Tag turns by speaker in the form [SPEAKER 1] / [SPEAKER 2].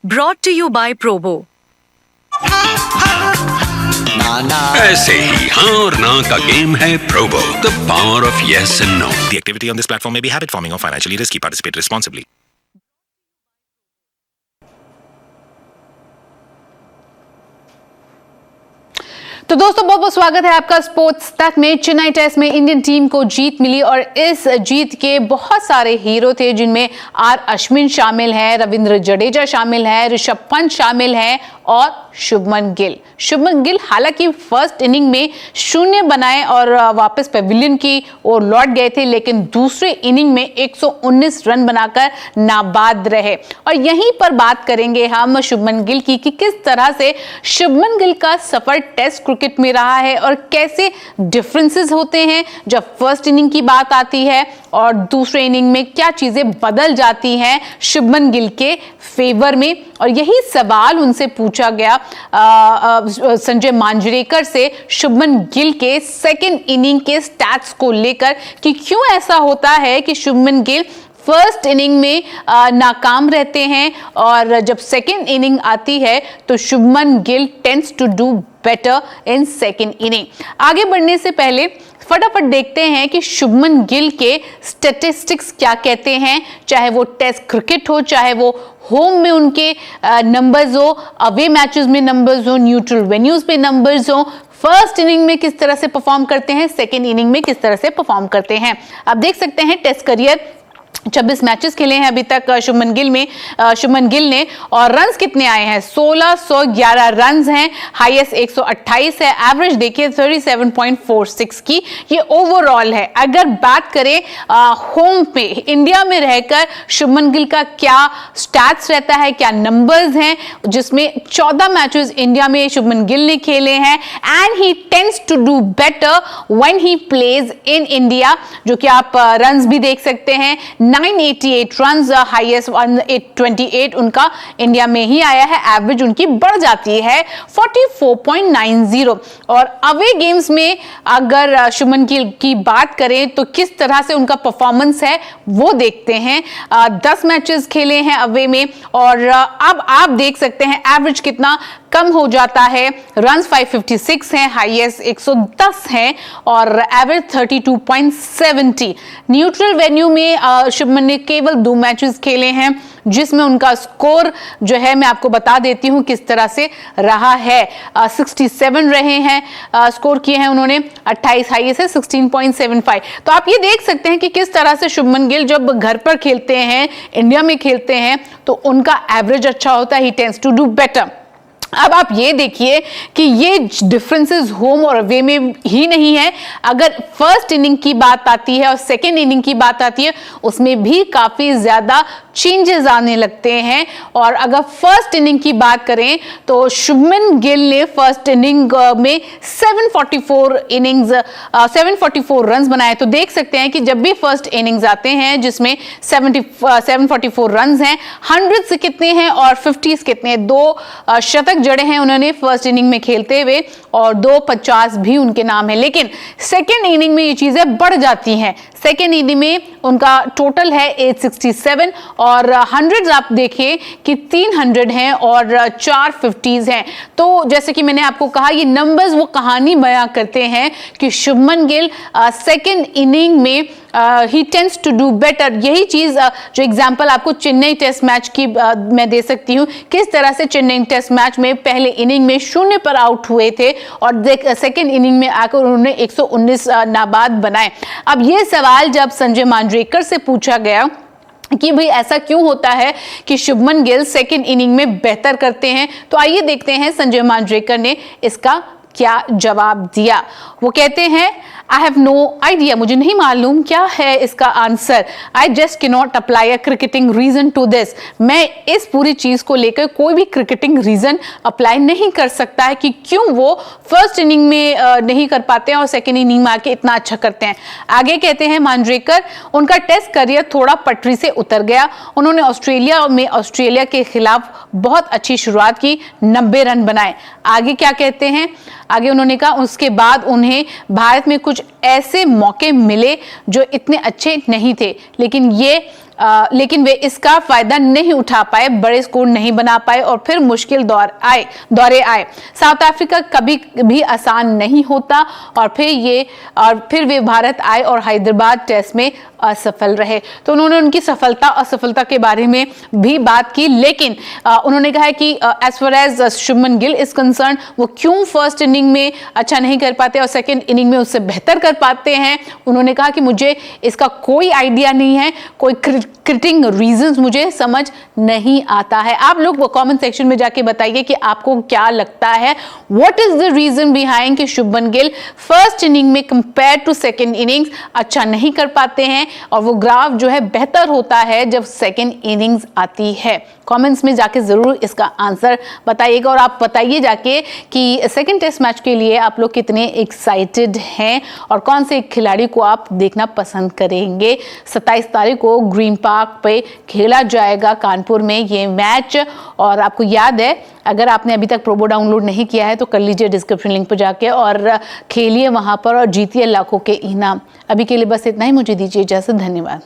[SPEAKER 1] Brought to you by Probo.
[SPEAKER 2] ऐसे ही हाँ और ना का गेम है Probo, the power of yes and no.
[SPEAKER 3] The activity on this platform may be habit forming or financially risky. Participate responsibly.
[SPEAKER 4] तो दोस्तों बहुत बहुत स्वागत है आपका स्पोर्ट्स तक में। चेन्नई टेस्ट में इंडियन टीम को जीत मिली और इस जीत के बहुत सारे हीरो थे, जिनमें आर अश्विन शामिल है, रविंद्र जडेजा शामिल है, ऋषभ पंत शामिल है और शुभमन गिल हालांकि फर्स्ट इनिंग में शून्य बनाए और वापस पेविलियन की ओर लौट गए थे, लेकिन दूसरे इनिंग में 119 रन बनाकर नाबाद रहे। और यहीं पर बात करेंगे हम शुभमन गिल की कि किस तरह से शुभमन गिल का सफर टेस्ट क्रिकेट में रहा है और कैसे डिफरेंसेस होते हैं जब फर्स्ट इनिंग की बात आती है और दूसरे इनिंग में क्या चीजें बदल जाती हैं शुभमन गिल के फेवर में। और यही सवाल उनसे पूछा गया संजय मांजरेकर से शुभमन गिल के सेकेंड इनिंग के स्टैट्स को लेकर कि क्यों ऐसा होता है कि शुभमन गिल फर्स्ट इनिंग में नाकाम रहते हैं और जब सेकेंड इनिंग आती है तो Shubman Gill tends to do better in second inning. आगे बढ़ने से पहले फटाफट देखते हैं कि शुभमन गिल के स्टैटिस्टिक्स क्या कहते हैं, चाहे वो टेस्ट क्रिकेट हो, चाहे वो होम में उनके नंबर्स हो, अवे मैचेस में नंबर्स हो, न्यूट्रल वेन्यूज पे नंबर्स हो, फर्स्ट इनिंग में किस तरह से परफॉर्म करते हैं, सेकेंड इनिंग में किस तरह से परफॉर्म करते हैं। आप देख सकते हैं टेस्ट करियर 26 मैचेस खेले हैं अभी तक शुभमन गिल ने और रन्स कितने आए हैं, 1611 रन्स हैं, हाईएस्ट 128 है, एवरेज देखिए 37.46 की, ये ओवरऑल है। अगर बात करें होम पे इंडिया में रहकर शुभमन गिल का क्या स्टैट्स रहता है, क्या नंबर्स हैं, जिसमें 14 मैचेस इंडिया में शुभमन गिल ने खेले हैं and he tends to do better when he plays in India, जो कि आप रन्स भी देख सकते हैं 988 रन्स, हाईएस्ट 128 उनका इंडिया में ही आया है, एवरेज उनकी बढ़ जाती है 44.90। और अवे गेम्स में अगर शुभमन गिल की बात करें तो किस तरह से उनका परफॉर्मेंस है वो देखते हैं। 10 मैचेस खेले हैं अवे में और अब आप देख सकते हैं एवरेज कितना कम हो जाता है, रन्स 556 हैं, हाईएस्ट 110 हैं और एवरेज 32.70। न्यूट्रल वेन्यू में शुभमन ने केवल 2 मैचेस खेले हैं, जिसमें उनका स्कोर जो है मैं आपको बता देती हूं किस तरह से रहा है। 67 रहे हैं, स्कोर किए हैं उन्होंने, 28 हाईएस्ट है 16.75। तो आप ये देख सकते हैं कि किस तरह से शुभमन गिल जब घर पर खेलते हैं, इंडिया में खेलते हैं, तो उनका एवरेज अच्छा होता है, ही टेंड्स टू डू बेटर। अब आप ये देखिए कि ये डिफरेंसेस होम और अवे में ही नहीं है, अगर फर्स्ट इनिंग की बात आती है और सेकेंड इनिंग की बात आती है उसमें भी काफी ज्यादा चेंजेस आने लगते हैं। और अगर फर्स्ट इनिंग की बात करें तो शुभमन गिल ने फर्स्ट इनिंग में 744 रन्स बनाए। तो देख सकते हैं कि जब भी फर्स्ट इनिंग्स आते हैं जिसमें 744 रन्स हैं, 100 कितने हैं और 50 कितने हैं, 2 शतक जड़े हैं उन्होंने फर्स्ट इनिंग में खेलते हुए और 250 भी उनके नाम है। लेकिन सेकेंड इनिंग में ये चीजें बढ़ जाती हैं, सेकेंड इनिंग में उनका टोटल है 867 और 100 आप देखिए कि 300 हैं और 4 50s हैं। तो जैसे कि मैंने आपको कहा, ये नंबर्स वो कहानी बयां करते हैं कि शुभमन गिल सेकेंड इनिंग में ही टेंड्स टू डू बेटर। यही चीज जो एग्जांपल आपको चेन्नई टेस्ट मैच की मैं दे सकती हूँ, किस तरह से चेन्नई टेस्ट मैच में पहले इनिंग में 0 पर आउट हुए थे और सेकेंड इनिंग में आकर उन्होंने 119 नाबाद बनाए। अब ये सवाल जब संजय मांजरेकर से पूछा गया कि भाई ऐसा क्यों होता है कि शुभमन गिल सेकेंड इनिंग में बेहतर करते हैं, तो आइए देखते हैं संजय मांजरेकर ने इसका क्या जवाब दिया। वो कहते हैं, आई हैव नो आइडिया, मुझे नहीं मालूम क्या है इसका answer. I just can not apply a cricketing reason to this. मैं इस पूरी चीज को लेकर कोई भी क्रिकेटिंग रीजन अप्लाई नहीं कर सकता है कि क्यों वो फर्स्ट इनिंग में नहीं कर पाते हैं और सेकेंड इनिंग में आके इतना अच्छा करते हैं। आगे कहते हैं मांजरेकर, उनका टेस्ट करियर थोड़ा पटरी से उतर गया। उन्होंने ऑस्ट्रेलिया के खिलाफ बहुत अच्छी शुरुआत की, 90 रन बनाए। आगे क्या कहते हैं, आगे उन्होंने कहा उसके बाद उन्हें भारत में कुछ ऐसे मौके मिले जो इतने अच्छे नहीं थे, लेकिन ये लेकिन वे इसका फायदा नहीं उठा पाए, बड़े स्कोर नहीं बना पाए और फिर मुश्किल दौरे आए। साउथ अफ्रीका कभी भी आसान नहीं होता और फिर वे भारत आए और हैदराबाद टेस्ट में असफल रहे। तो उन्होंने उनकी सफलता असफलता के बारे में भी बात की, लेकिन उन्होंने कहा कि as far as Shubman Gill is concern, वो क्यों फर्स्ट इनिंग में अच्छा नहीं कर पाते और सेकंड इनिंग में उससे बेहतर कर पाते हैं। उन्होंने कहा कि मुझे इसका कोई आइडिया नहीं है, कोई क्रिटिंग रीजंस मुझे समझ नहीं आता है। आप लोग कमेंट सेक्शन में जाके बताइए कि आपको क्या लगता है, what is the reason behind कि शुभमन गिल फर्स्ट इनिंग में कंपेयर टू सेकंड इनिंग्स अच्छा नहीं कर पाते हैं और वो ग्राफ जो है बेहतर होता है जब सेकंड इनिंग्स आती है। कमेंट्स में जाके जरूर इसका आंसर बताइएगा और आप बताइए जाके कि सेकंड टेस्ट मैच के लिए आप लोग कितने एक्साइटेड हैं और कौन से खिलाड़ी को आप देखना पसंद करेंगे। 27 तारीख को ग्रीन पार्क पे खेला जाएगा कानपुर में ये मैच। और आपको याद है, अगर आपने अभी तक प्रोबो डाउनलोड नहीं किया है तो कर लीजिए डिस्क्रिप्शन लिंक पर जाके और खेलिए वहां पर और जीतिए लाखों के इनाम। अभी के लिए बस इतना ही, मुझे दीजिए इजाजत, धन्यवाद।